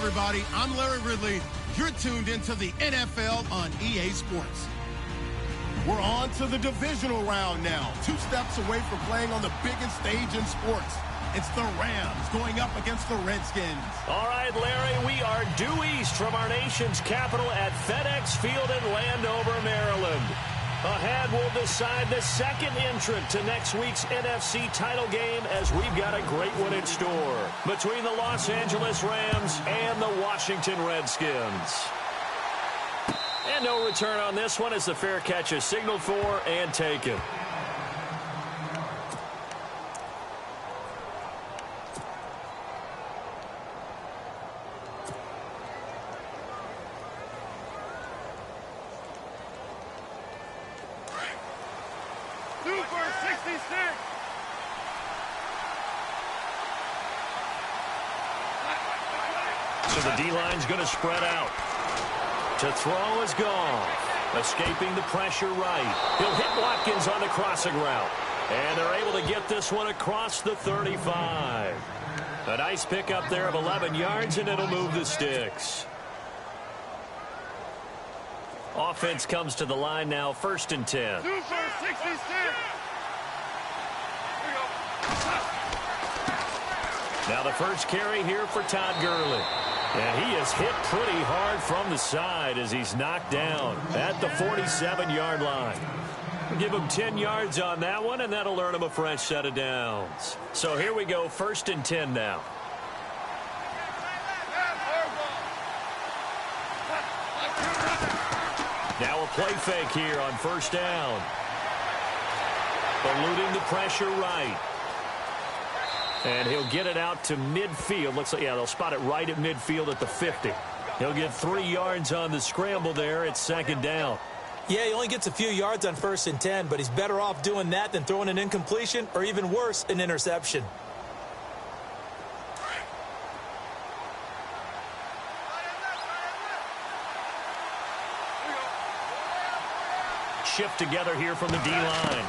everybody. I'm Larry Ridley. You're tuned into the NFL on EA Sports. We're on to the divisional round now. 2 steps away from playing on the biggest stage in sports. It's the Rams going up against the Redskins. All right, Larry, we are due east from our nation's capital at FedEx Field in Landover, Maryland. Ahead, we'll decide the second entrant to next week's NFC title game as we've got a great one in store between the Los Angeles Rams and the Washington Redskins. And no return on this one as the fair catch is signaled for and taken. So the D-line's going to spread out. To throw is Goff. Escaping the pressure right. He'll hit Watkins on the crossing route. And they're able to get this one across the 35. A nice pickup there of 11 yards, and it'll move the sticks. Offense comes to the line now, 1st and 10. Now the first carry here for Todd Gurley. And he is hit pretty hard from the side as he's knocked down at the 47-yard line. Give him 10 yards on that one, and that'll earn him a fresh set of downs. So here we go, 1st and 10 now. Now a play fake here on 1st down. Eluding the pressure right. And he'll get it out to midfield. Looks like, yeah, they'll spot it right at midfield at the 50. He'll get 3 yards on the scramble there at 2nd down. Yeah, he only gets a few yards on 1st and 10, but he's better off doing that than throwing an incompletion or even worse, an interception. Shift together here from the D-line.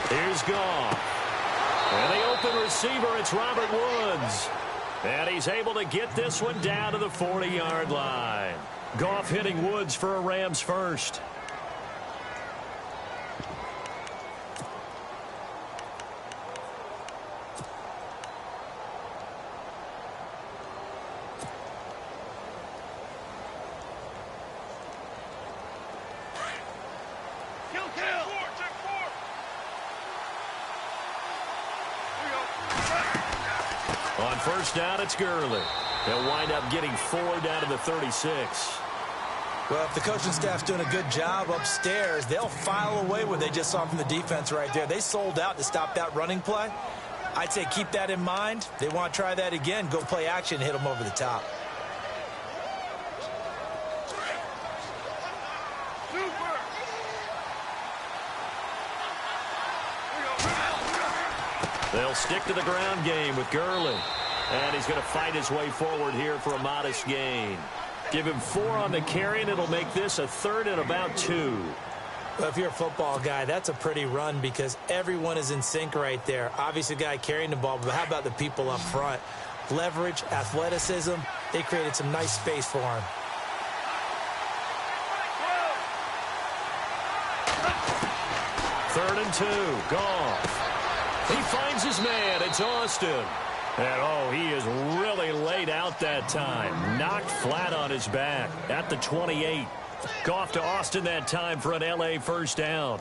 Here's Goff. And the open receiver, it's Robert Woods. And he's able to get this one down to the 40-yard line. Goff hitting Woods for a Rams first. On 1st down, it's Gurley. They'll wind up getting 4 down to the 36. Well, if the coaching staff's doing a good job upstairs, they'll file away what they just saw from the defense right there. They sold out to stop that running play. I'd say keep that in mind. They want to try that again, go play action, hit them over the top. They'll stick to the ground game with Gurley. And he's going to fight his way forward here for a modest gain. Give him 4 on the carry, and it'll make this a 3rd and about 2. Well, if you're a football guy, that's a pretty run because everyone is in sync right there. Obviously, the guy carrying the ball, but how about the people up front? Leverage, athleticism, they created some nice space for him. Third and 2, Goff. He finds his man. It's Austin. And, oh, he is really laid out that time. Knocked flat on his back at the 28. Goff to Austin that time for an L.A. 1st down.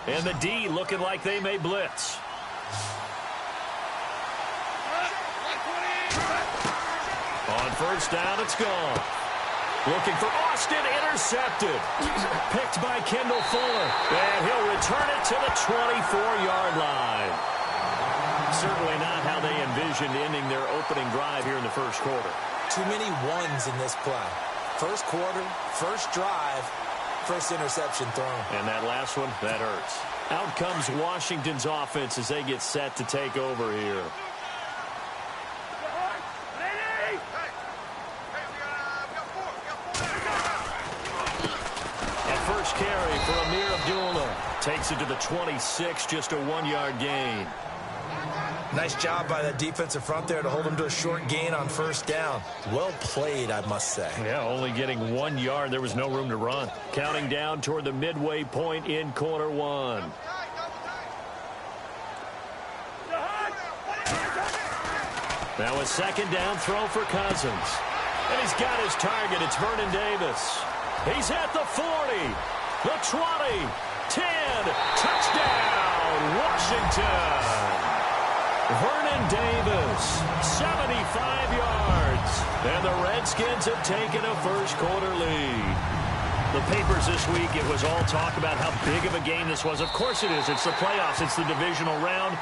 And the D looking like they may blitz. On 1st down, it's Goff. Looking for Austin, intercepted. Picked by Kendall Fuller. And he'll return it to the 24-yard line. Certainly not how they envisioned ending their opening drive here in the 1st quarter. Too many ones in this play. 1st quarter, 1st drive, 1st interception thrown. And that last one, that hurts. Out comes Washington's offense as they get set to take over here. Carry for Amir Abdullah. Takes it to the 26, just a 1-yard gain. Nice job by that defensive front there to hold them to a short gain on first down. Well played, I must say. Yeah, only getting 1 yard. There was no room to run. Counting down toward the midway point in quarter one. Now a second down throw for Cousins. And he's got his target. It's Vernon Davis. He's at the 40, the 20, 10. Touchdown, Washington. Vernon Davis, 75 yards. And the Redskins have taken a first-quarter lead. The papers this week, it was all talk about how big of a game this was. Of course it is. It's the playoffs. It's the divisional round.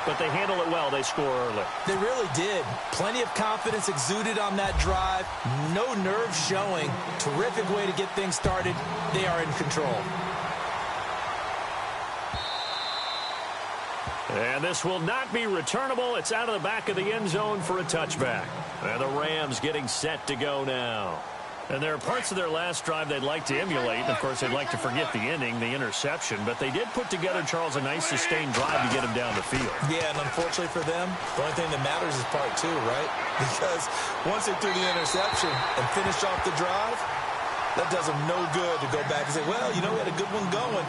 But they handle it well. They score early. They really did. Plenty of confidence exuded on that drive. No nerves showing. Terrific way to get things started. They are in control. And this will not be returnable. It's out of the back of the end zone for a touchback. And the Rams getting set to go now. And there are parts of their last drive they'd like to emulate. And, of course, they'd like to forget the inning, the interception. But they did put together, Charles, a nice sustained drive to get him down the field. Yeah, and unfortunately for them, the only thing that matters is part two, right? Because once they threw the interception and finished off the drive, that does them no good to go back and say, well, you know, we had a good one going.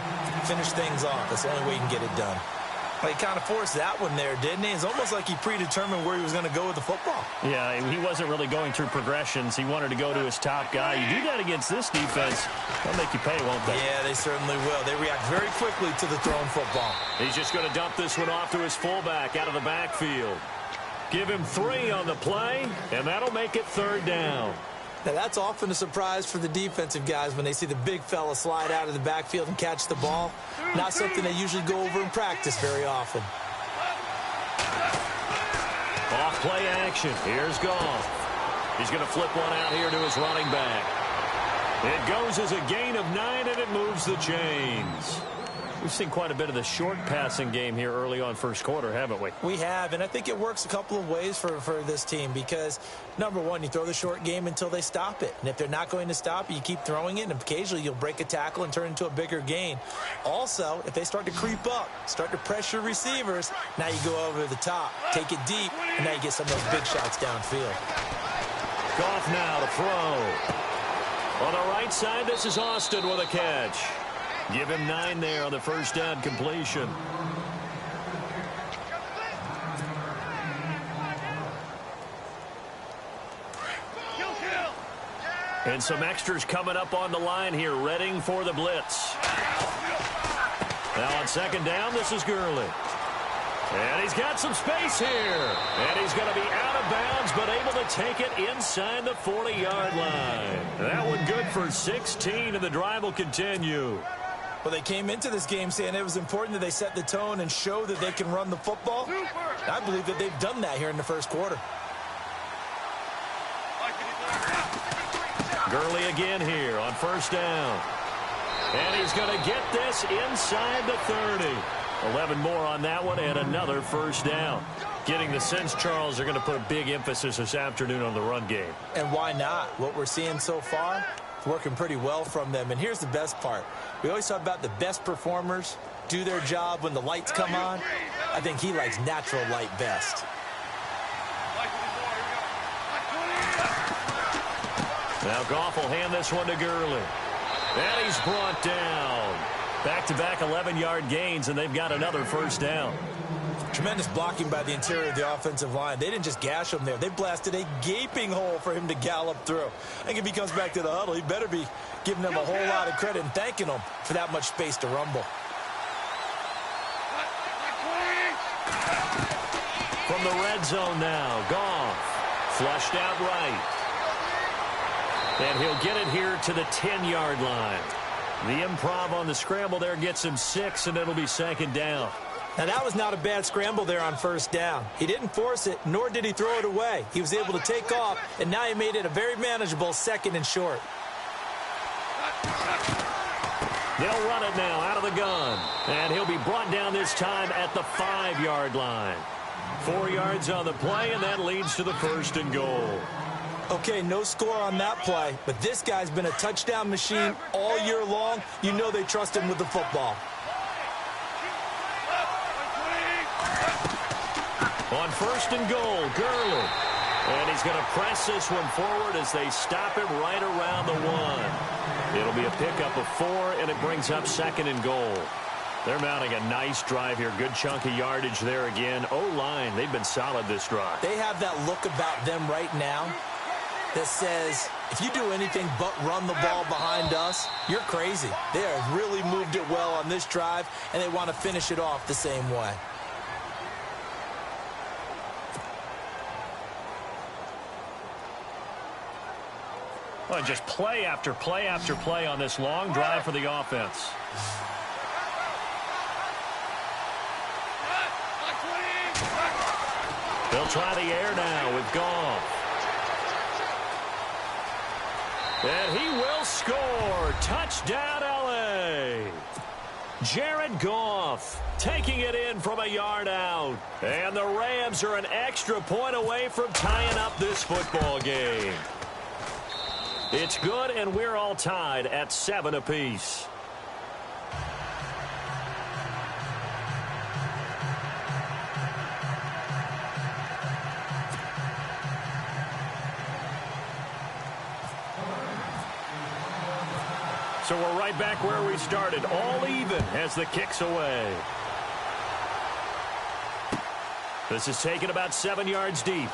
Finish things off. That's the only way you can get it done. Well, he kind of forced that one there, didn't he? It's almost like he predetermined where he was going to go with the football. Yeah, he wasn't really going through progressions. He wanted to go to his top guy. You do that against this defense, they'll make you pay, won't they? Yeah, they certainly will. They react very quickly to the thrown football. He's just going to dump this one off to his fullback out of the backfield. Give him 3 on the play, and that'll make it third down. Now, that's often a surprise for the defensive guys when they see the big fella slide out of the backfield and catch the ball. Not something they usually go over in practice very often. Off play action. Here's Goff. He's going to flip one out here to his running back. It goes as a gain of 9, and it moves the chains. We've seen quite a bit of the short passing game here early on first quarter, haven't we? We have, and I think it works a couple of ways for this team because, number one, you throw the short game until they stop it. And if they're not going to stop it, you keep throwing it, and occasionally you'll break a tackle and turn it into a bigger gain. Also, if they start to creep up, start to pressure receivers, now you go over the top, take it deep, and now you get some of those big shots downfield. Goff now to throw. On the right side, this is Austin with a catch. Give him 9 there on the first down completion. And some extras coming up on the line here, readying for the blitz. Now on second down, this is Gurley. And he's got some space here. And he's going to be out of bounds, but able to take it inside the 40-yard line. That one good for 16, and the drive will continue. Well, they came into this game saying it was important that they set the tone and show that they can run the football. I believe that they've done that here in the first quarter. Gurley again here on first down. And he's going to get this inside the 30. 11 more on that one and another first down. Getting the sense, Charles, they're going to put a big emphasis this afternoon on the run game. And why not? What we're seeing so far, it's working pretty well from them. And here's the best part. We always talk about the best performers do their job when the lights come on. I think he likes natural light best. Now Goff will hand this one to Gurley. And he's brought down. Back-to-back 11-yard gains, and they've got another first down. Tremendous blocking by the interior of the offensive line. They didn't just gash him there. They blasted a gaping hole for him to gallop through. I think if he comes back to the huddle, he better be giving them a whole lot of credit and thanking them for that much space to rumble. From the red zone now, Goff. Flushed out right. And he'll get it here to the 10-yard line. The improv on the scramble there gets him 6, and it'll be second down. Now, that was not a bad scramble there on first down. He didn't force it, nor did he throw it away. He was able to take off, and now he made it a very manageable second and short. They'll run it now out of the gun. And he'll be brought down this time at the 5-yard line. 4 yards on the play, and that leads to the first and goal. Okay, no score on that play, but this guy's been a touchdown machine all year long. You know they trust him with the football. On first and goal, Gurley. And he's going to press this one forward as they stop him right around the 1. It'll be a pickup of 4, and it brings up second and goal. They're mounting a nice drive here. Good chunk of yardage there again. O-line, they've been solid this drive. They have that look about them right now that says, if you do anything but run the ball behind us, you're crazy. They have really moved it well on this drive, and they want to finish it off the same way. Well, just play after play after play on this long drive for the offense. They'll try the air now with Goff. And he will score. Touchdown, L.A. Jared Goff taking it in from a yard out. And the Rams are an extra point away from tying up this football game. It's good, and we're all tied at 7 apiece. So we're right back where we started, all even as the kick's away. This is taken about 7 yards deep.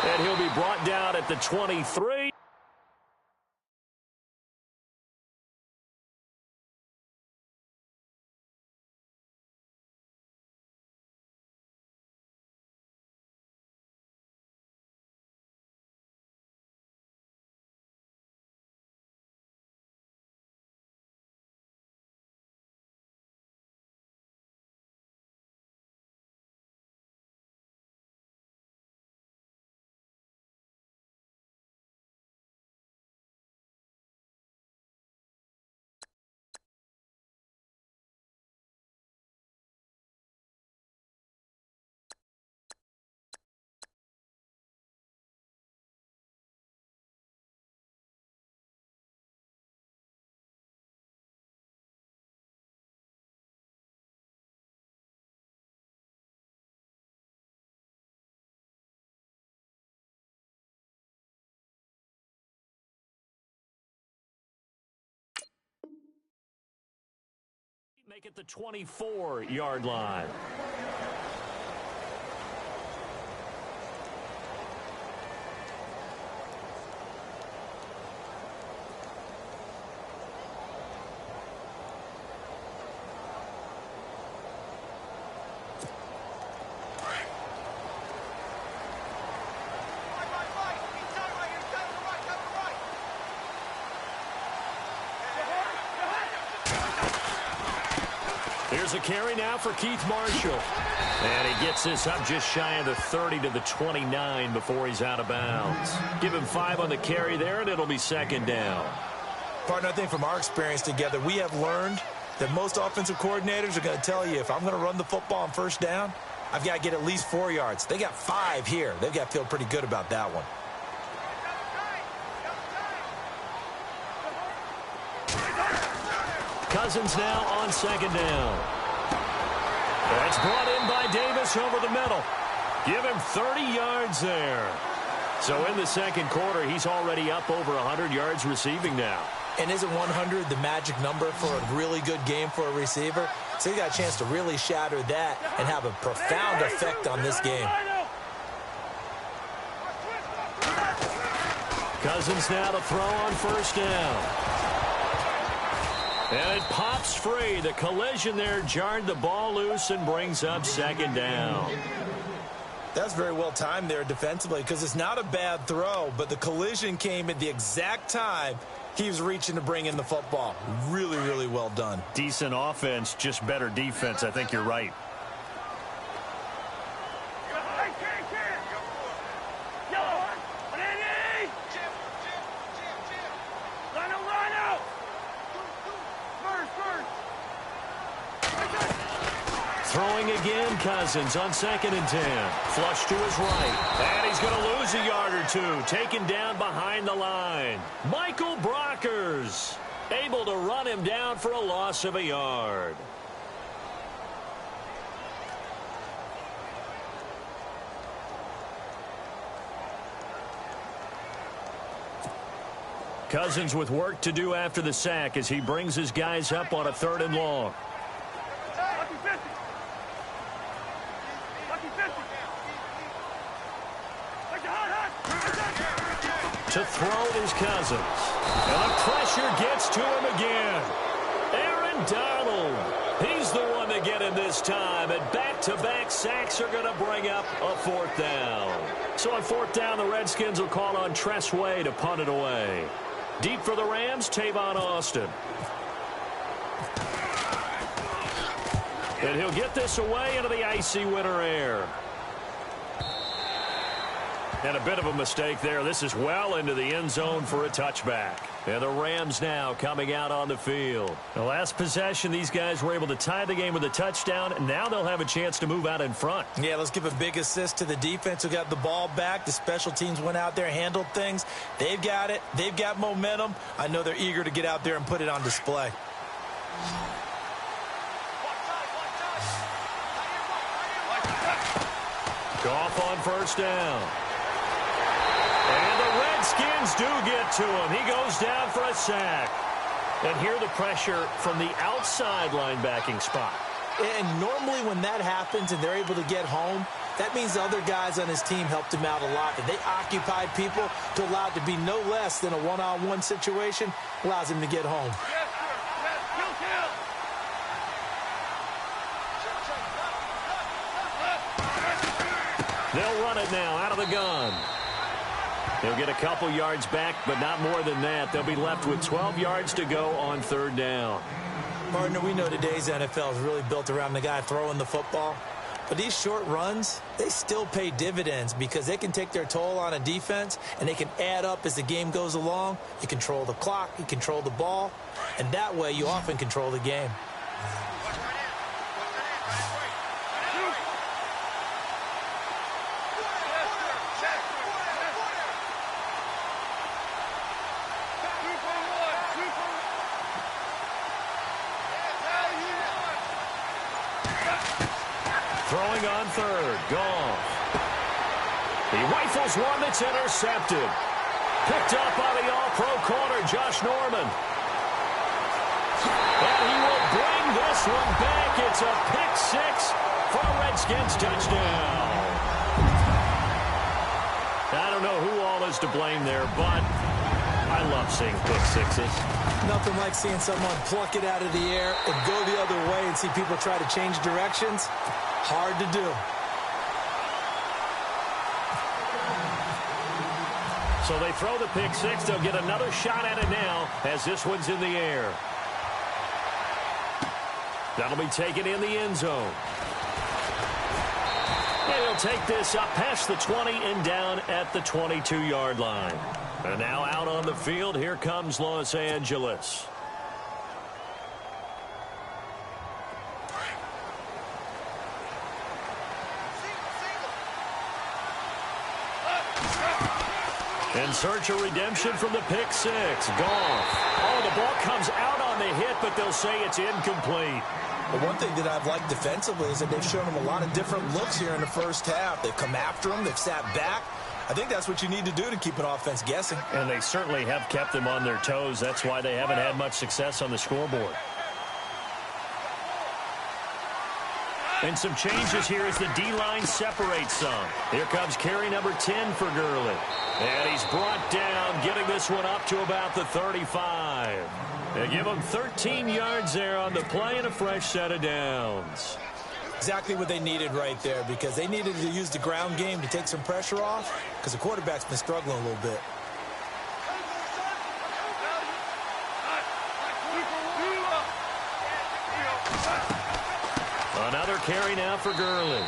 And he'll be brought down at the 23. Make it the 24-yard line. Here's a carry now for Keith Marshall. And he gets this up just shy of the 30 to the 29 before he's out of bounds. Give him 5 on the carry there, and it'll be second down. Partner, I think from our experience together, we have learned that most offensive coordinators are going to tell you, if I'm going to run the football on first down, I've got to get at least 4 yards. They got 5 here. They've got to feel pretty good about that one. Cousins now on second down. That's brought in by Davis over the middle. Give him 30 yards there. So in the second quarter, he's already up over 100 yards receiving now. And isn't 100 the magic number for a really good game for a receiver? So he got a chance to really shatter that and have a profound effect on this game. Cousins now to throw on first down. And it pops free. The collision there jarred the ball loose and brings up second down. That's very well timed there defensively, because it's not a bad throw, but the collision came at the exact time he was reaching to bring in the football. Really, really well done. Decent offense, just better defense. I think you're right. Throwing again, Cousins on second and 10. Flush to his right. And he's going to lose a yard or two. Taken down behind the line. Michael Brockers able to run him down for a loss of a yard. Cousins with work to do after the sack as he brings his guys up on a 3rd and long. To throw is Cousins. And the pressure gets to him again. Aaron Donald. He's the one to get him this time. And back-to-back sacks are going to bring up a 4th down. So on 4th down, the Redskins will call on Tress Way to punt it away. Deep for the Rams, Tavon Austin. And he'll get this away into the icy winter air. And a bit of a mistake there. This is well into the end zone for a touchback. And the Rams now coming out on the field. The last possession, these guys were able to tie the game with a touchdown. And now they'll have a chance to move out in front. Yeah, let's give a big assist to the defense who got the ball back. The special teams went out there, handled things. They've got it. They've got momentum. I know they're eager to get out there and put it on display. Goff on 1st down. And the Redskins do get to him. He goes down for a sack. And here the pressure from the outside linebacking spot. And normally when that happens and they're able to get home, that means the other guys on his team helped him out a lot. And they occupied people to allow it to be no less than a one-on-one situation, allows him to get home. They'll run it now out of the gun. They'll get a couple yards back, but not more than that. They'll be left with 12 yards to go on 3rd down. Partner, we know today's NFL is really built around the guy throwing the football. But these short runs, they still pay dividends because they can take their toll on a defense, and they can add up as the game goes along. You control the clock, you control the ball, and that way you often control the game. Throwing on 3rd, Goff. He rifles one that's intercepted. Picked up by the all-pro corner, Josh Norman. And he will bring this one back. It's a pick-6 for a Redskins touchdown. I don't know who all is to blame there, but I love seeing pick-6s. Nothing like seeing someone pluck it out of the air and go the other way and see people try to change directions. Hard to do. So they throw the pick-6. They'll get another shot at it now as this one's in the air. That'll be taken in the end zone. And he'll take this up past the 20 and down at the 22-yard line. And now out on the field, here comes Los Angeles. In search of redemption from the pick-6. Goff. Oh, the ball comes out on the hit, but they'll say it's incomplete. The one thing that I've liked defensively is that they've shown him a lot of different looks here in the first half. They've come after him. They've sat back. I think that's what you need to do to keep an offense guessing. And they certainly have kept them on their toes. That's why they haven't had much success on the scoreboard. And some changes here as the D-line separates some. Here comes carry number 10 for Gurley. And he's brought down, getting this one up to about the 35. They give him 13 yards there on the play and a fresh set of downs. Exactly what they needed right there, because they needed to use the ground game to take some pressure off, because the quarterback's been struggling a little bit. Another carry now for Gurley.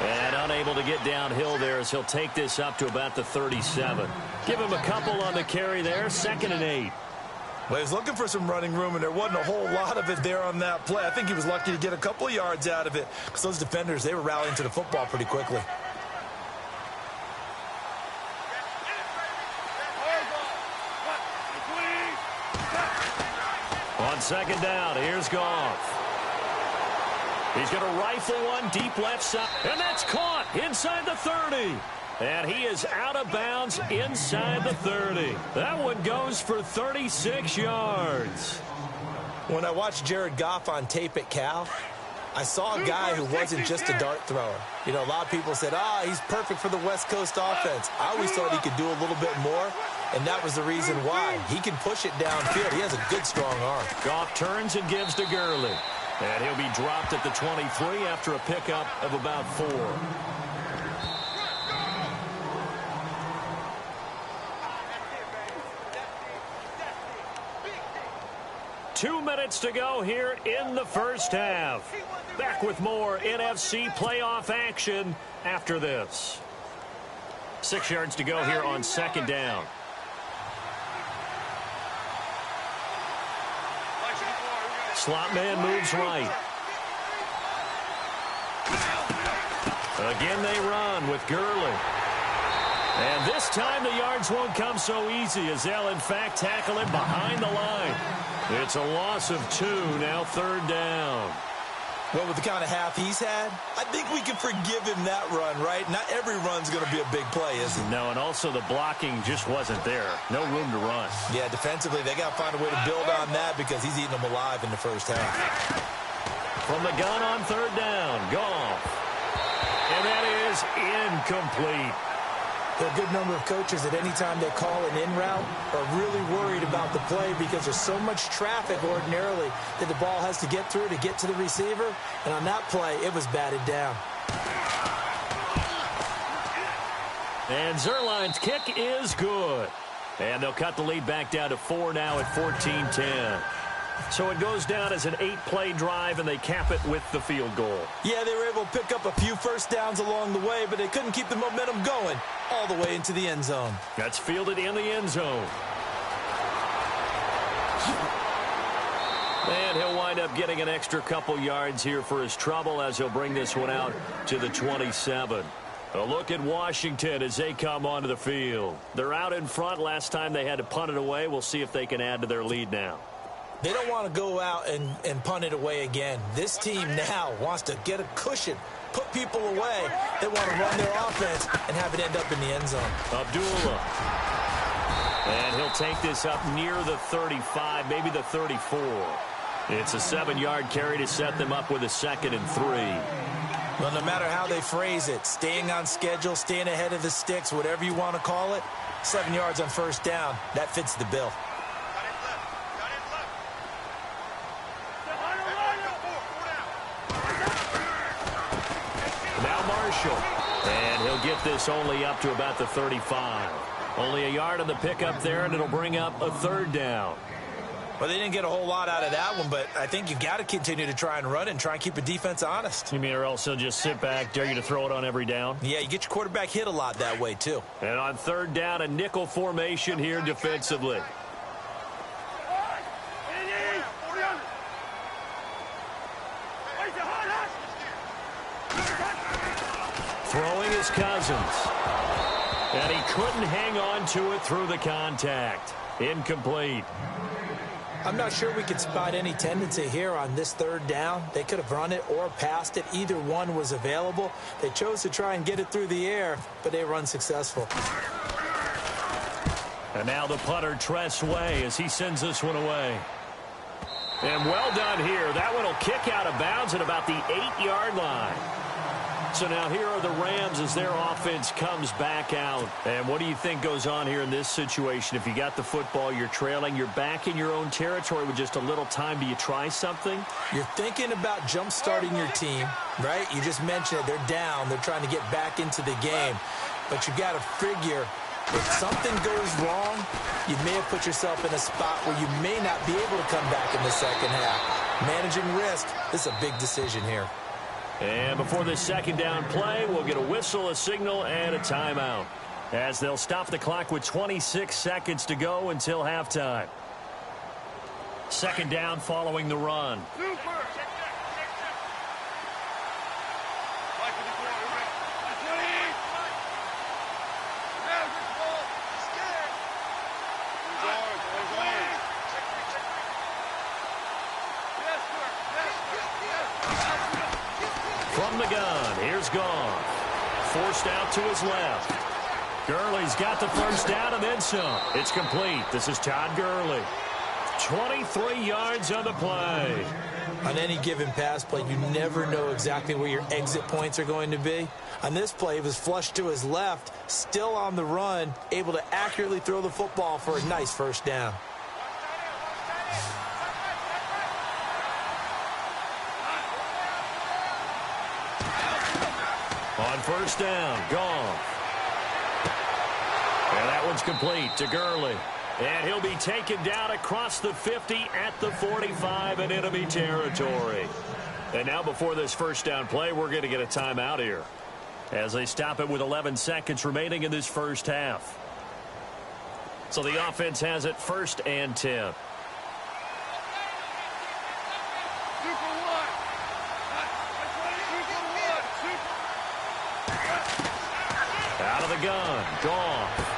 And unable to get downhill there as he'll take this up to about the 37. Give him a couple on the carry there. 2nd and 8. Well, he was looking for some running room, and there wasn't a whole lot of it there on that play. I think he was lucky to get a couple of yards out of it, because those defenders, they were rallying to the football pretty quickly. On 2nd down, here's Goff. He's going to rifle one deep left side, and that's caught inside the 30. And he is out of bounds inside the 30. That one goes for 36 yards. When I watched Jared Goff on tape at Cal, I saw a guy who wasn't just a dart thrower. You know, a lot of people said, he's perfect for the West Coast offense. I always thought he could do a little bit more, and that was the reason why. He can push it downfield. He has a good, strong arm. Goff turns and gives to Gurley. And he'll be dropped at the 23 after a pickup of about 4. 2 minutes to go here in the first half. Back with more NFC playoff action after this. 6 yards to go here on second down. Slot man moves right. Again they run with Gurley. And this time the yards won't come so easy as they'll in fact tackle him behind the line. It's a loss of 2, now third down. Well, with the kind of half he's had, I think we can forgive him that run, right? Not every run's going to be a big play, is it? No, and also the blocking just wasn't there. No room to run. Yeah, defensively, they got to find a way to build on that because he's eating them alive in the first half. From the gun on third down, Goff. And that is incomplete. There are a good number of coaches that any time they call an in route are really worried about the play because there's so much traffic ordinarily that the ball has to get through to get to the receiver. And on that play, it was batted down. And Zerline's kick is good. And they'll cut the lead back down to 4 now at 14-10. So it goes down as an 8-play drive, and they cap it with the field goal. Yeah, they were able to pick up a few first downs along the way, but they couldn't keep the momentum going all the way into the end zone. That's fielded in the end zone. And he'll wind up getting an extra couple yards here for his trouble as he'll bring this one out to the 27. A look at Washington as they come onto the field. They're out in front. Last time they had to punt it away. We'll see if they can add to their lead now. They don't want to go out and punt it away again. This team now wants to get a cushion, put people away. They want to run their offense and have it end up in the end zone. Abdullah. And he'll take this up near the 35, maybe the 34. It's a 7-yard carry to set them up with a 2nd and 3. Well, no matter how they phrase it, staying on schedule, staying ahead of the sticks, whatever you want to call it, 7 yards on first down, that fits the bill. And he'll get this only up to about the 35. Only a yard on the pickup there, and it'll bring up a 3rd down. Well, they didn't get a whole lot out of that one, but I think you've got to continue to try and run and try and keep the defense honest. You mean or else they'll just sit back, dare you to throw it on every down? Yeah, you get your quarterback hit a lot that way, too. And on 3rd down, a nickel formation here defensively. Throwing his Cousins. And he couldn't hang on to it through the contact. Incomplete. I'm not sure we could spot any tendency here on this 3rd down. They could have run it or passed it. Either one was available. They chose to try and get it through the air, but they were unsuccessful. And now the punter, Tress Way, as he sends this one away. And well done here. That one will kick out of bounds at about the 8-yard line. So now here are the Rams as their offense comes back out. And what do you think goes on here in this situation? If you got the football, you're trailing, you're back in your own territory with just a little time. Do you try something? You're thinking about jump-starting your team, right? You just mentioned it. They're down. They're trying to get back into the game. But you got to figure if something goes wrong, you may have put yourself in a spot where you may not be able to come back in the second half. Managing risk, this is a big decision here. And before this 2nd down play, we'll get a whistle, a signal, and a timeout, as they'll stop the clock with 26 seconds to go until halftime. 2nd down following the run. From the gun, here's Goff. Forced out to his left. Gurley's got the first down and then some. It's complete. This is Todd Gurley. 23 yards on the play. On any given pass play, you never know exactly where your exit points are going to be. On this play, it was flushed to his left, still on the run, able to accurately throw the football for a nice first down. On first down, Goff. And that one's complete to Gurley. And he'll be taken down across the 50 at the 45 in enemy territory. And now before this first down play, we're going to get a timeout here as they stop it with 11 seconds remaining in this first half. So the offense has it 1st and 10. Out of the gun, Goff.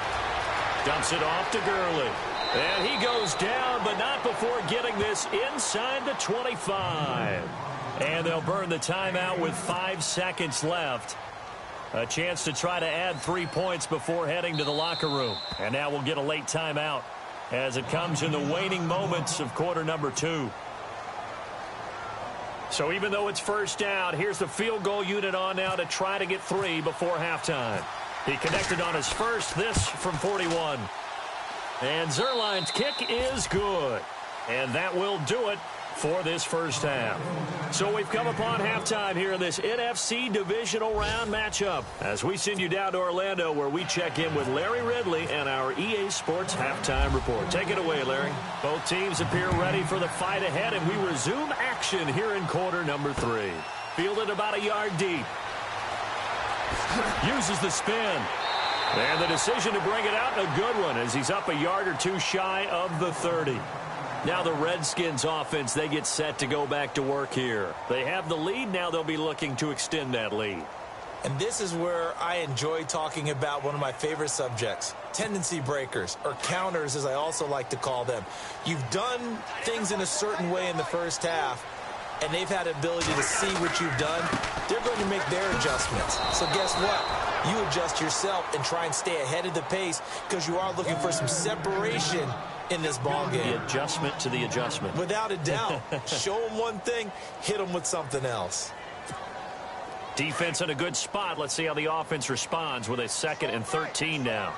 Dumps it off to Gurley. And he goes down, but not before getting this inside the 25. And they'll burn the timeout with 5 seconds left. A chance to try to add 3 points before heading to the locker room. And now we'll get a late timeout as it comes in the waning moments of quarter number 2. So even though it's first down, here's the field goal unit on now to try to get 3 before halftime. He connected on his first, this from 41. And Zerline's kick is good. And that will do it for this first half. So we've come upon halftime here in this NFC divisional round matchup as we send you down to Orlando where we check in with Larry Ridley and our EA Sports halftime report. Take it away, Larry. Both teams appear ready for the fight ahead, and we resume action here in quarter number 3. Fielded about a yard deep. Uses the spin. And the decision to bring it out, a good one, as he's up a yard or 2 shy of the 30. Now the Redskins offense, they get set to go back to work here. They have the lead. Now they'll be looking to extend that lead. And this is where I enjoy talking about one of my favorite subjects, tendency breakers, or counters as I also like to call them. You've done things in a certain way in the first half, and they've had the ability to see what you've done. They're going to make their adjustments. So guess what? You adjust yourself and try and stay ahead of the pace because you are looking for some separation in this ball game. The adjustment to the adjustment. Without a doubt. Show them one thing, hit them with something else. Defense in a good spot. Let's see how the offense responds with a 2nd and 13 now.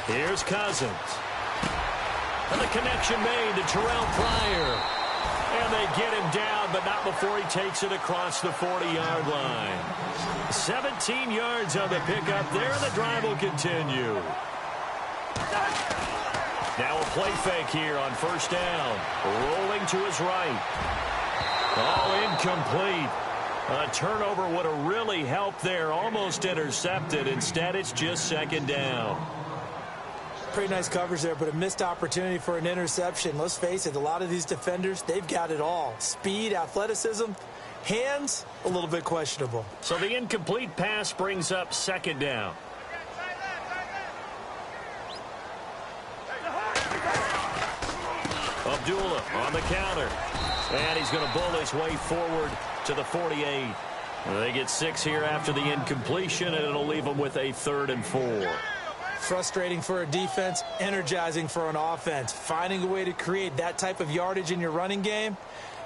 Here's Cousins. And the connection made to Terrell Pryor. And they get him down, but not before he takes it across the 40-yard line. 17 yards on the pickup there, and the drive will continue. Now a play fake here on first down. Rolling to his right. Oh, incomplete. A turnover would have really helped there. Almost intercepted. Instead, it's just 2nd down. Pretty nice coverage there, but a missed opportunity for an interception. Let's face it, a lot of these defenders, they've got it all. Speed, athleticism, hands, a little bit questionable. So the incomplete pass brings up 2nd down. Abdullah on the counter. And he's going to bull his way forward to the 48. They get 6 here after the incompletion, and it'll leave them with a 3rd and 4. Frustrating for a defense, energizing for an offense. Finding a way to create that type of yardage in your running game,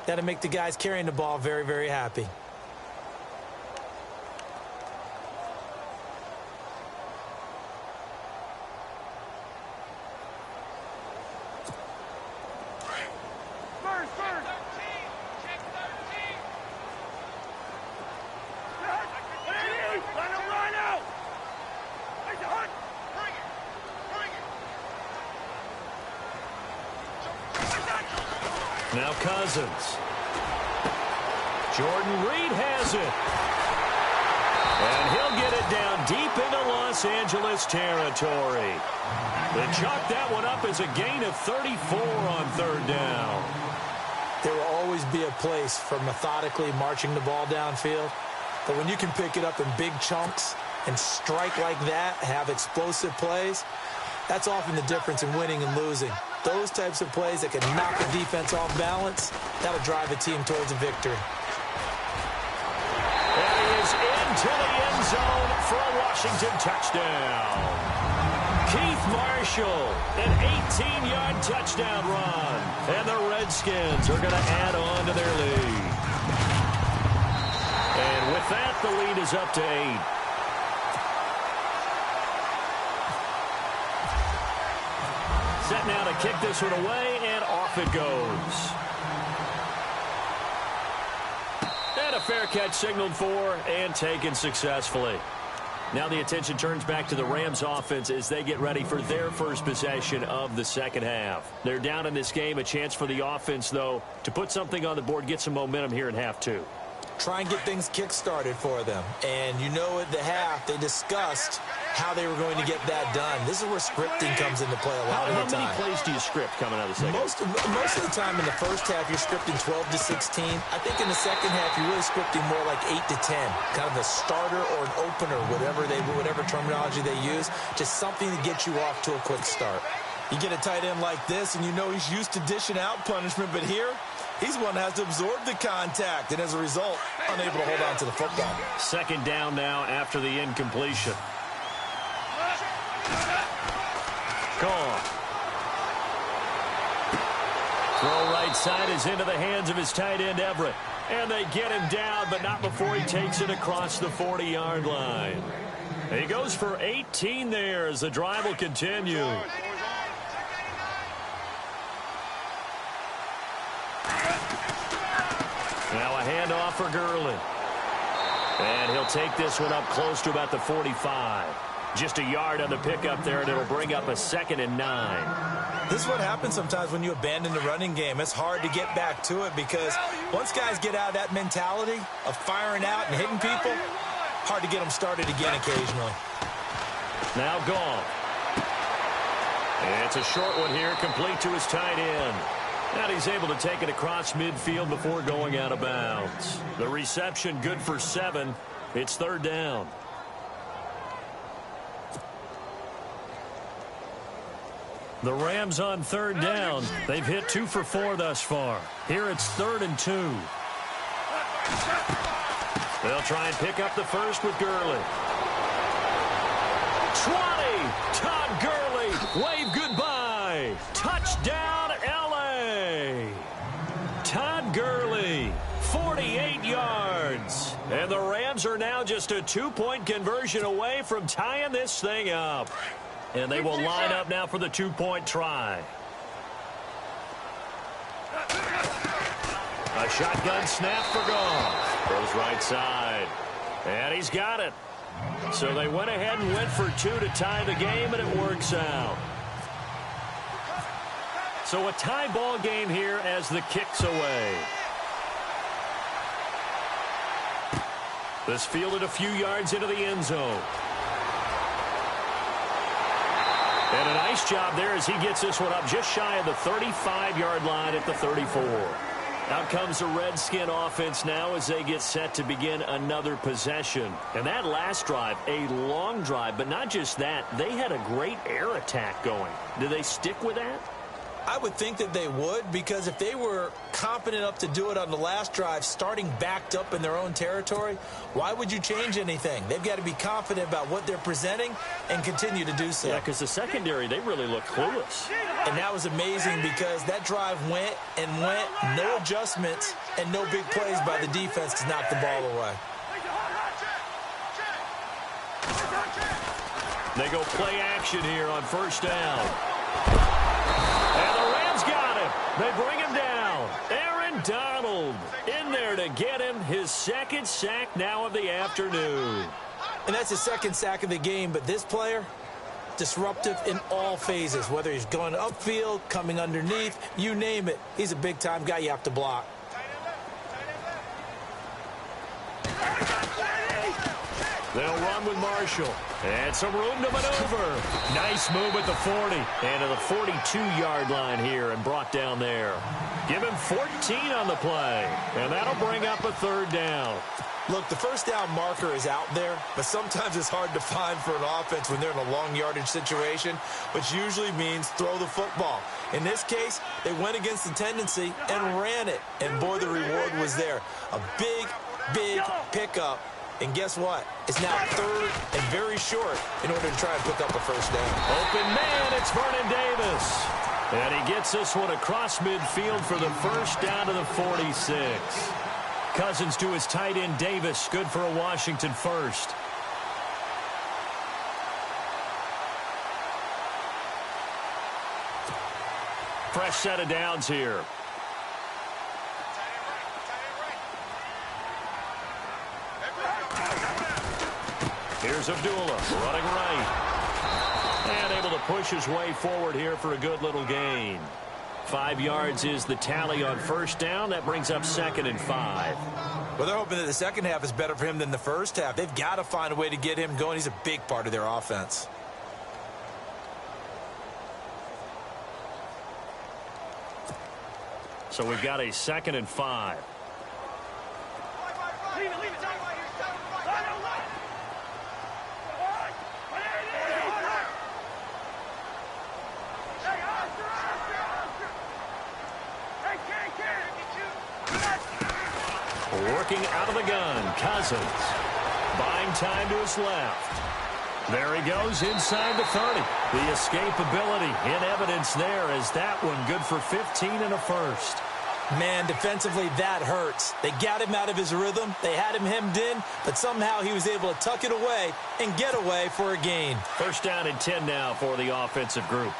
that'll make the guys carrying the ball very, very happy. Now Cousins. Jordan Reed has it. And he'll get it down deep into Los Angeles territory. They chalk that one up as a gain of 34 on 3rd down. There will always be a place for methodically marching the ball downfield. But when you can pick it up in big chunks and strike like that, have explosive plays, that's often the difference in winning and losing. Those types of plays that can knock a defense off balance, that'll drive a team towards a victory. And he is into the end zone for a Washington touchdown. Keith Marshall, an 18-yard touchdown run. And the Redskins are going to add on to their lead. And with that, the lead is up to 8. Set now to kick this one away, and off it goes. And a fair catch signaled for and taken successfully. Now the attention turns back to the Rams offense as they get ready for their first possession of the second half. They're down in this game. A chance for the offense, though, to put something on the board, get some momentum here in half 2. Try and get things kick-started for them. And you know at the half, they discussed how they were going to get that done. This is where scripting comes into play a lot of the time. How many plays do you script coming out of the second? Most of the time in the first half, you're scripting 12 to 16. I think in the second half, you're really scripting more like 8 to 10. Kind of a starter or an opener, whatever terminology they use. Just something to get you off to a quick start. You get a tight end like this, and you know he's used to dishing out punishment, but here, he's the one that has to absorb the contact, and as a result, unable to hold on to the football. Second down now after the incompletion. Gone. Throw right side is into the hands of his tight end, Everett. And they get him down, but not before he takes it across the 40-yard line. He goes for 18 there as the drive will continue. Now a handoff for Gurley. And he'll take this one up close to about the 45. Just a yard on the pickup there, and it'll bring up a 2nd and 9. This is what happens sometimes when you abandon the running game. It's hard to get back to it because once guys get out of that mentality of firing out and hitting people, hard to get them started again occasionally. Now gone. And it's a short one here, complete to his tight end. And he's able to take it across midfield before going out of bounds. The reception good for 7. It's 3rd down. The Rams on 3rd down. They've hit 2 for 4 thus far. Here it's 3rd and 2. They'll try and pick up the first with Gurley. 20. Todd Gurley. Wave goodbye. Touchdown, L.A. Todd Gurley, 48 yards. And the Rams are now just a 2-point conversion away from tying this thing up. And they will line up now for the 2-point try. A shotgun snap for Goff. Goes right side. And he's got it. So they went ahead and went for 2 to tie the game, and it works out. So a tie ball game here as the kick's away. This fielded a few yards into the end zone. And a nice job there as he gets this one up just shy of the 35-yard line at the 34. Out comes the Redskin offense now as they get set to begin another possession. And that last drive, a long drive, but not just that, they had a great air attack going. Do they stick with that? I would think that they would, because if they were confident enough to do it on the last drive, starting backed up in their own territory, why would you change anything? They've got to be confident about what they're presenting and continue to do so. Yeah, because the secondary, they really look clueless. And that was amazing because that drive went and went, no adjustments, and no big plays by the defense to knock the ball away. They go play action here on 1st down. And the Rams got him. They bring him down. Aaron Donald in there to get him his 2nd sack now of the afternoon. And that's his 2nd sack of the game, but this player, disruptive in all phases, whether he's going upfield, coming underneath, you name it. He's a big-time guy you have to block. They'll run with Marshall. And some room to maneuver. Nice move at the 40. And to the 42-yard line here and brought down there. Give him 14 on the play. And that'll bring up a 3rd down. Look, the first down marker is out there, but sometimes it's hard to find for an offense when they're in a long yardage situation, which usually means throw the football. In this case, they went against the tendency and ran it, and boy, the reward was there. A big, big pickup, and guess what? It's now third and very short in order to try and pick up a first down. Open man, it's Vernon Davis. And he gets this one across midfield for the first down to the 46. Cousins to his tight end Davis, good for a Washington first. Fresh set of downs here. Here's Abdullah running right. And able to push his way forward here for a good little gain. 5 yards is the tally on first down. That brings up 2nd and 5. Well, they're hoping that the second half is better for him than the first half. They've got to find a way to get him going. He's a big part of their offense. So we've got a 2nd and 5. Working out of the gun, Cousins. Buying time to his left. There he goes inside the 30. The escapability in evidence there as that one good for 15 and a first. Man, defensively, that hurts. They got him out of his rhythm. They had him hemmed in, but somehow he was able to tuck it away and get away for a gain. First down and 10 now for the offensive group.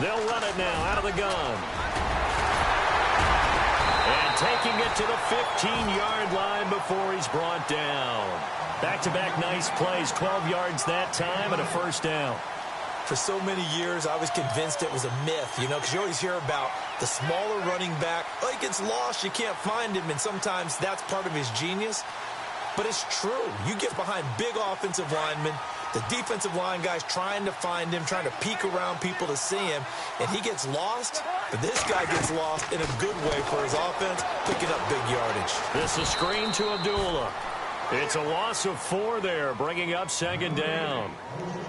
They'll run it now out of the gun. And taking it to the 15-yard line before he's brought down. Back-to-back nice plays, 12 yards that time and a first down. For so many years, I was convinced it was a myth, you know, because you always hear about the smaller running back. Oh, he gets lost, you can't find him, and sometimes that's part of his genius. But it's true. You get behind big offensive linemen, the defensive line guys trying to find him, trying to peek around people to see him, and he gets lost. But this guy gets lost in a good way for his offense, picking up big yardage. This is screen to Abdullah. It's a loss of 4 there, bringing up 2nd down.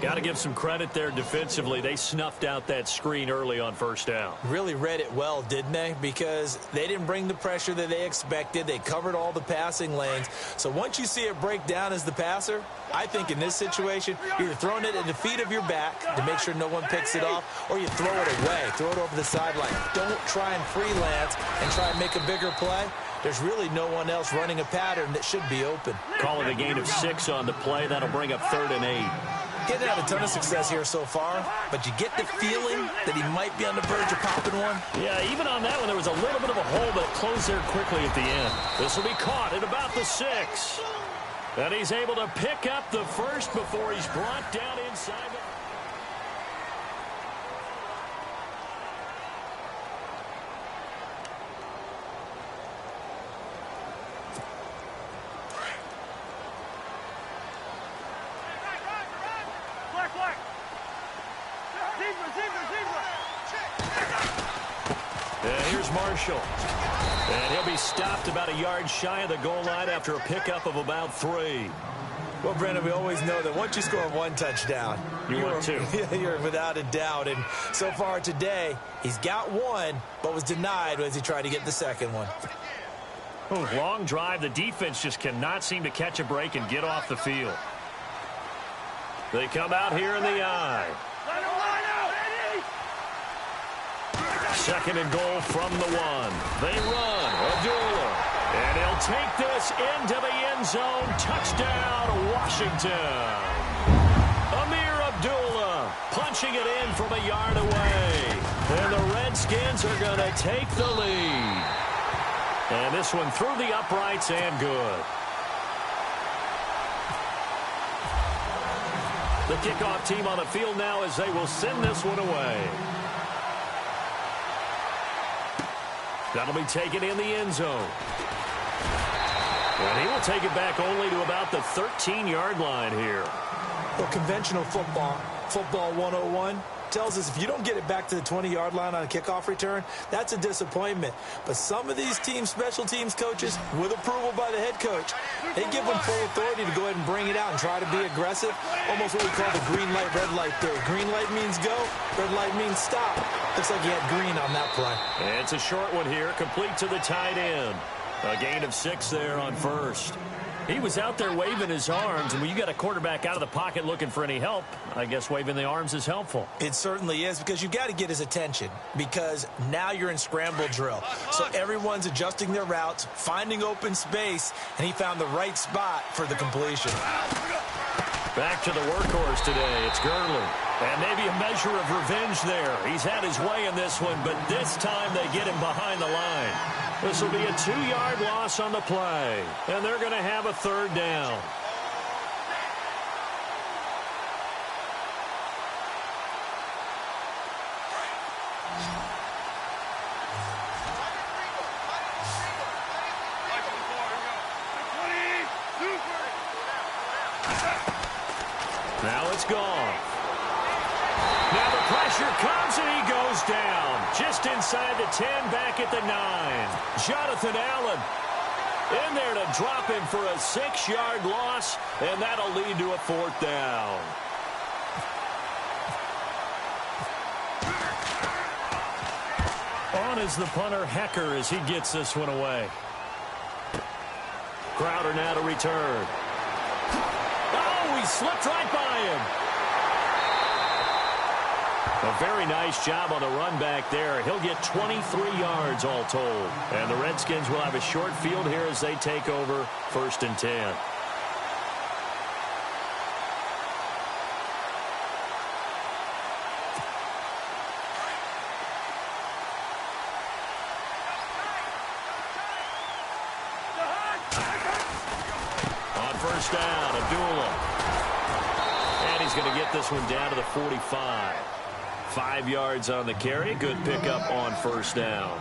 Got to give some credit there defensively. They snuffed out that screen early on first down. Really read it well, didn't they? Because they didn't bring the pressure that they expected. They covered all the passing lanes. So once you see it break down as the passer, I think in this situation, you're either throwing it at the feet of your back to make sure no one picks it off, or you throw it away, throw it over the sideline. Don't try and freelance and try and make a bigger play. There's really no one else running a pattern that should be open. Call it a gain of 6 on the play. That'll bring up 3rd and 8. He hasn't had a ton of success here so far, but you get the feeling that he might be on the verge of popping one. Yeah, even on that one, there was a little bit of a hole, but it closed there quickly at the end. This will be caught at about the 6. And he's able to pick up the first before he's brought down inside the... Here's Marshall. And he'll be stopped about a yard shy of the goal line after a pickup of about 3. Well, Brandon, we always know that once you score 1 touchdown, you're 2. You're without a doubt. And so far today, he's got 1, but was denied as he tried to get the second one. Oh, long drive. The defense just cannot seem to catch a break and get off the field. They come out here in the eye. 2nd and goal from the 1. They run. Abdullah. And he'll take this into the end zone. Touchdown, Washington. Amir Abdullah punching it in from a yard away. And the Redskins are going to take the lead. And this one through the uprights and good. The kickoff team on the field now as they will send this one away. That'll be taken in the end zone. And he will take it back only to about the 13-yard line here. Well, conventional football, football 101, tells us if you don't get it back to the 20-yard line on a kickoff return, that's a disappointment. But some of these special teams coaches, with approval by the head coach, they give them full authority to go ahead and bring it out and try to be aggressive. Almost what we call the green light, red light theory. Green light means go, red light means stop. Looks like he had green on that play. It's a short one here, complete to the tight end. A gain of 6 there on first. He was out there waving his arms, and when you got a quarterback out of the pocket looking for any help, I guess waving the arms is helpful. It certainly is, because you've got to get his attention, because now you're in scramble drill. So everyone's adjusting their routes, finding open space, and he found the right spot for the completion. Back to the workhorse today. It's Gurley. And maybe a measure of revenge there. He's had his way in this one, but this time they get him behind the line. This will be a 2-yard loss on the play, and they're going to have a third down. Now it's gone. Now the pressure comes, and he goes down. Just inside the 10, back at the 9. Jonathan Allen in there to drop him for a 6-yard loss, and that'll lead to a 4th down. On is the punter, Hecker, as he gets this one away. Crowder now to return. Oh, he slipped right by him. A very nice job on the run back there. He'll get 23 yards all told. And the Redskins will have a short field here as they take over 1st and 10. On 1st down, Abdullah. And he's going to get this one down to the 45. 5 yards on the carry. Good pickup on 1st down.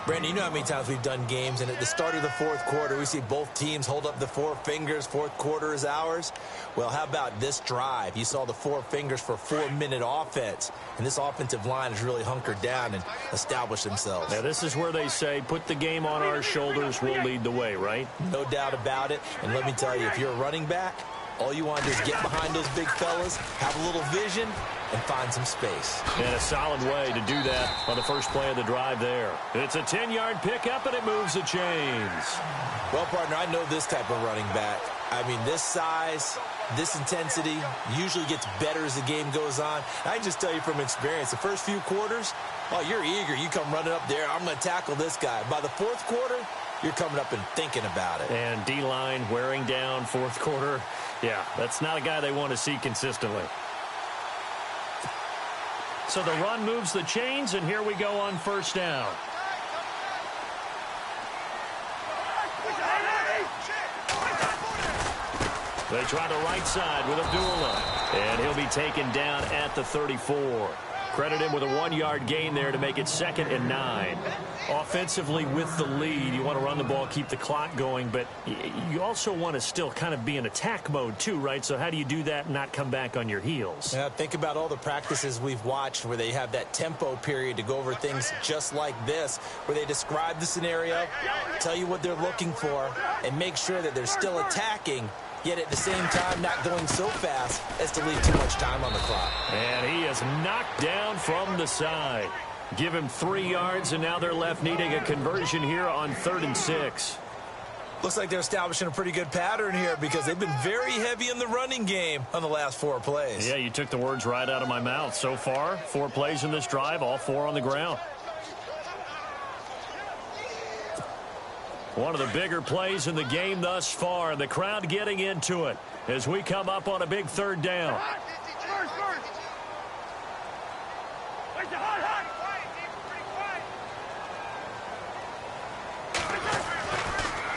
Brandon, you know how many times we've done games, and at the start of the 4th quarter, we see both teams hold up the 4 fingers. 4th quarter is ours. Well, how about this drive? You saw the 4 fingers for a 4-minute offense, and this offensive line has really hunkered down and established themselves. Now, this is where they say, put the game on our shoulders, we'll lead the way, right? No doubt about it. And let me tell you, if you're a running back, all you want to do is get behind those big fellas, have a little vision, and find some space. And a solid way to do that on the first play of the drive there. It's a 10-yard pickup, and it moves the chains. Well, partner, I know this type of running back. I mean, this size, this intensity usually gets better as the game goes on. I can just tell you from experience, the first few quarters, oh, you're eager. You come running up there, I'm going to tackle this guy. By the 4th quarter, you're coming up and thinking about it. And D-line wearing down 4th quarter. Yeah, that's not a guy they want to see consistently. So the run moves the chains, and here we go on 1st down. They try the right side with Abdullah, and he'll be taken down at the 34. Credit him with a 1-yard gain there to make it 2nd and 9. Offensively with the lead, you want to run the ball, keep the clock going, but you also want to still kind of be in attack mode too, right? So how do you do that and not come back on your heels? Yeah, think about all the practices we've watched where they have that tempo period to go over things just like this, where they describe the scenario, tell you what they're looking for, and make sure that they're still attacking, yet at the same time not going so fast as to leave too much time on the clock. And he is knocked down from the side. Give him 3 yards, and now they're left needing a conversion here on 3rd and 6. Looks like they're establishing a pretty good pattern here because they've been very heavy in the running game on the last 4 plays. Yeah, you took the words right out of my mouth. So far, 4 plays in this drive, all 4 on the ground. One of the bigger plays in the game thus far, and the crowd getting into it as we come up on a big 3rd down.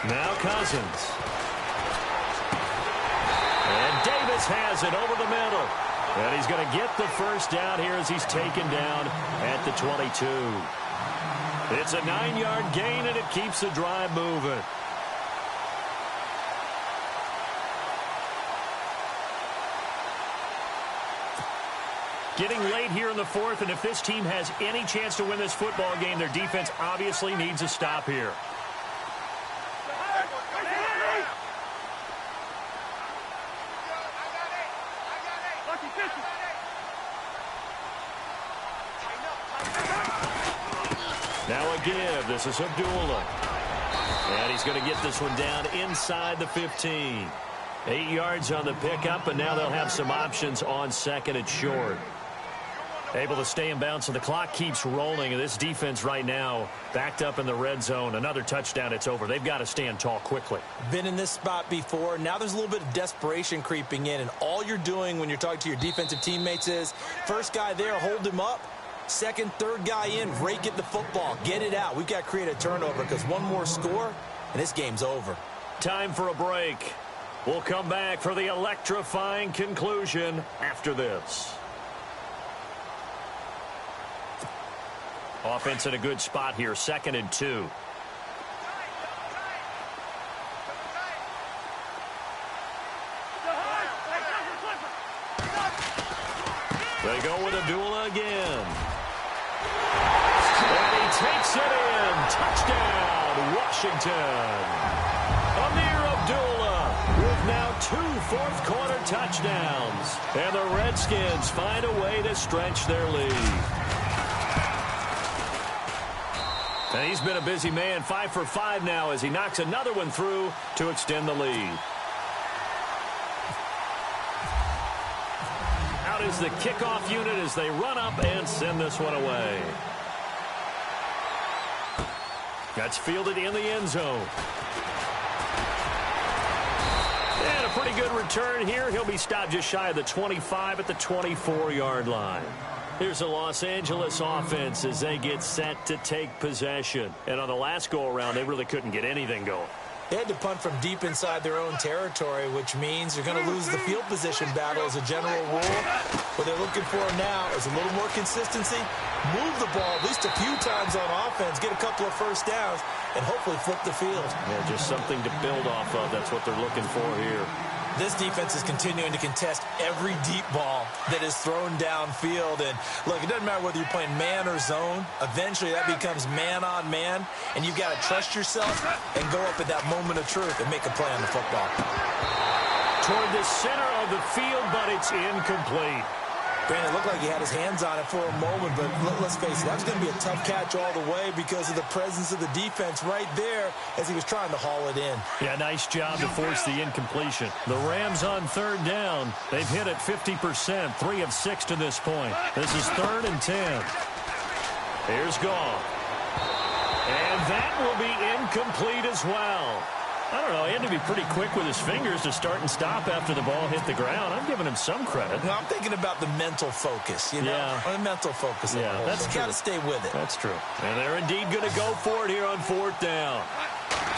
Now Cousins. And Davis has it over the middle. And he's going to get the 1st down here as he's taken down at the 22. It's a 9-yard gain, and it keeps the drive moving. Getting late here in the fourth, and if this team has any chance to win this football game, their defense obviously needs a stop here. Now a give. This is Abdullah. And he's going to get this one down inside the 15. 8 yards on the pickup, and now they'll have some options on second and short. Able to stay in bounds, so the clock keeps rolling, and this defense right now backed up in the red zone. Another touchdown, it's over. They've got to stand tall quickly. Been in this spot before. Now there's a little bit of desperation creeping in, and all you're doing when you're talking to your defensive teammates is first guy there, hold him up. Second, third guy in, rake at the football. Get it out. We've got to create a turnover because one more score, and this game's over. Time for a break. We'll come back for the electrifying conclusion after this. Offense in a good spot here, 2nd and 2. They go with Abdullah again. And he takes it in. Touchdown, Washington. Amir Abdullah with now 2 fourth-quarter touchdowns. And the Redskins find a way to stretch their lead. And he's been a busy man, 5 for 5 now as he knocks another one through to extend the lead. Out is the kickoff unit as they run up and send this one away. That's fielded in the end zone. And a pretty good return here. He'll be stopped just shy of the 25 at the 24-yard line. Here's the Los Angeles offense as they get set to take possession. And on the last go-around, they really couldn't get anything going. They had to punt from deep inside their own territory, which means you're going to lose the field position battle as a general rule. What they're looking for now is a little more consistency, move the ball at least a few times on offense, get a couple of first downs, and hopefully flip the field. Yeah, just something to build off of. That's what they're looking for here. This defense is continuing to contest every deep ball that is thrown downfield. And, look, it doesn't matter whether you're playing man or zone. Eventually, that becomes man-on-man, and you've got to trust yourself and go up at that moment of truth and make a play on the football. Toward the center of the field, but it's incomplete. Brandon, it looked like he had his hands on it for a moment, but let's face it, that was going to be a tough catch all the way because of the presence of the defense right there as he was trying to haul it in. Yeah, nice job to force the incompletion. The Rams on 3rd down. They've hit it 50%, 3 of 6 to this point. This is 3rd and 10. Here's Goff. And that will be incomplete as well. I don't know, he had to be pretty quick with his fingers to start and stop after the ball hit the ground. I'm giving him some credit. No, I'm thinking about the mental focus, you know? Yeah. Or the mental focus. Yeah, that's true. You got to stay with it. That's true. And they're indeed going to go for it here on 4th down.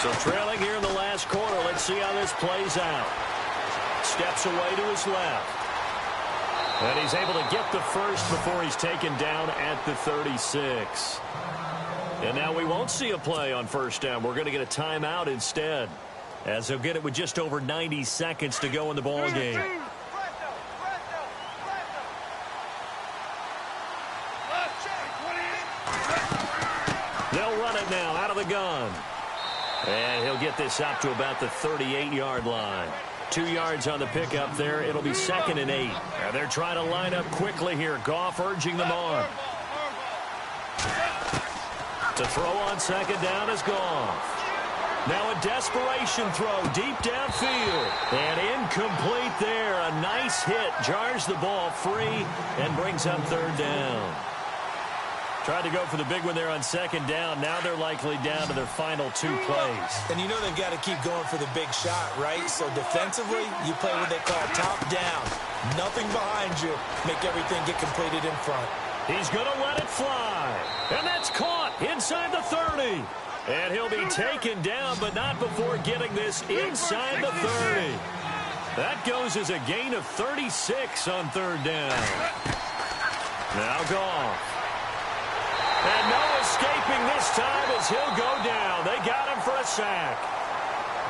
So trailing here in the last quarter. Let's see how this plays out. Steps away to his left. And he's able to get the first before he's taken down at the 36. And now we won't see a play on 1st down. We're going to get a timeout instead, as they'll get it with just over 90 seconds to go in the ball game. They'll run it now out of the gun. And he'll get this up to about the 38-yard line. 2 yards on the pickup there. It'll be 2nd and 8. And they're trying to line up quickly here. Goff urging them on. To throw on 2nd down is Goff. Now a desperation throw deep downfield. And incomplete there. A nice hit. Jars the ball free and brings up 3rd down. Tried to go for the big one there on 2nd down. Now they're likely down to their final 2 plays. And you know they've got to keep going for the big shot, right? So defensively, you play what they call top down. Nothing behind you. Make everything get completed in front. He's going to let it fly. And that's caught inside the 30. And he'll be taken down, but not before getting this inside the 30. That goes as a gain of 36 on 3rd down. Now Goff. And no escaping this time as he'll go down. They got him for a sack.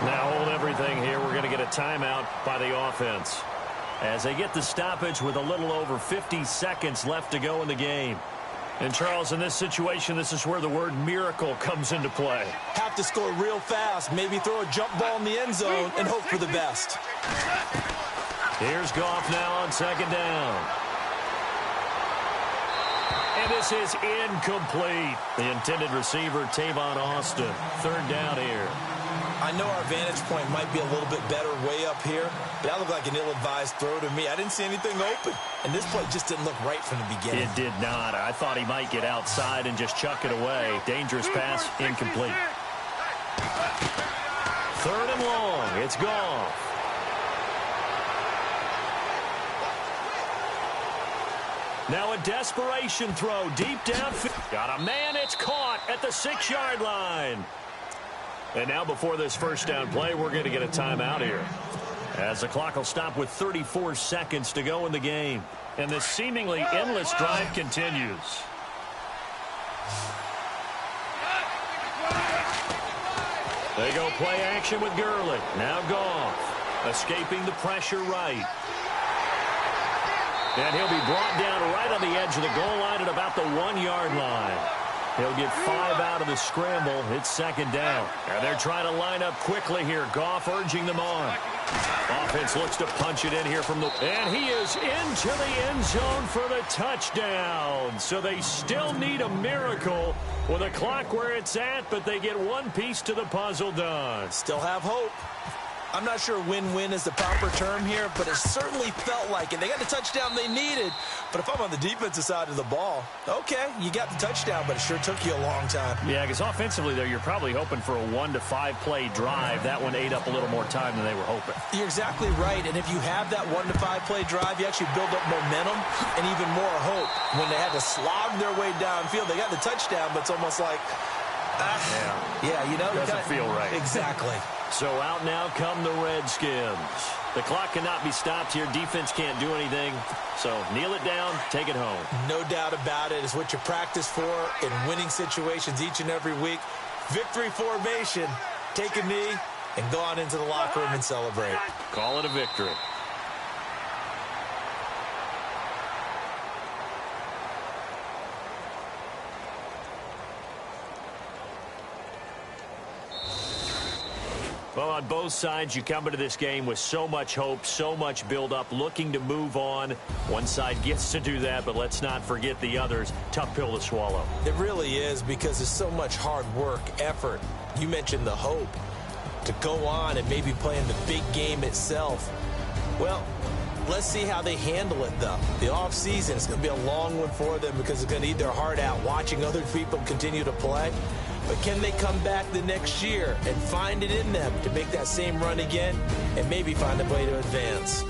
Now hold everything here. We're going to get a timeout by the offense. as they get the stoppage with a little over 50 seconds left to go in the game. And, Charles, in this situation, this is where the word miracle comes into play. Have to score real fast, maybe throw a jump ball in the end zone and hope for the best. Here's Goff now on second down. And this is incomplete. The intended receiver, Tavon Austin. Third down here. I know our vantage point might be a little bit better way up here, but that looked like an ill-advised throw to me. I didn't see anything open, and this play just didn't look right from the beginning. It did not. I thought he might get outside and just chuck it away. Dangerous pass, incomplete. Third and long. It's Goff. Now a desperation throw deep downfield. Got a man. It's caught at the 6-yard line. And now before this first down play, we're going to get a timeout here, as the clock will stop with 34 seconds to go in the game. And this seemingly endless drive continues. They go play action with Gurley. Now Goff, escaping the pressure right. And he'll be brought down right on the edge of the goal line at about the 1-yard line. He'll get 5 out of the scramble. It's second down. And they're trying to line up quickly here. Goff urging them on. Offense looks to punch it in here from the... And he is into the end zone for the touchdown. So they still need a miracle with a clock where it's at, but they get one piece to the puzzle done. Still have hope. I'm not sure win-win is the proper term here, but it certainly felt like it. They got the touchdown they needed, but if I'm on the defensive side of the ball, okay, you got the touchdown, but it sure took you a long time. Yeah, because offensively, though, you're probably hoping for a 1 to 5 play drive. That one ate up a little more time than they were hoping. You're exactly right, and if you have that 1 to 5 play drive, you actually build up momentum and even more hope. When they had to slog their way downfield, they got the touchdown, but it's almost like, yeah, you know, doesn't feel right. Exactly. So out now come the Redskins. The clock cannot be stopped here. Defense can't do anything. So kneel it down, take it home. No doubt about it. It's what you practice for in winning situations each and every week. Victory formation. Take a knee and go on into the locker room and celebrate. Call it a victory. Well, on both sides, you come into this game with so much hope, so much build-up, looking to move on. One side gets to do that, but let's not forget the others. Tough pill to swallow. It really is, because there's so much hard work, effort. You mentioned the hope to go on and maybe play in the big game itself. Well, let's see how they handle it, though. The offseason is going to be a long one for them, because it's going to eat their heart out watching other people continue to play. But can they come back the next year and find it in them to make that same run again and maybe find a way to advance?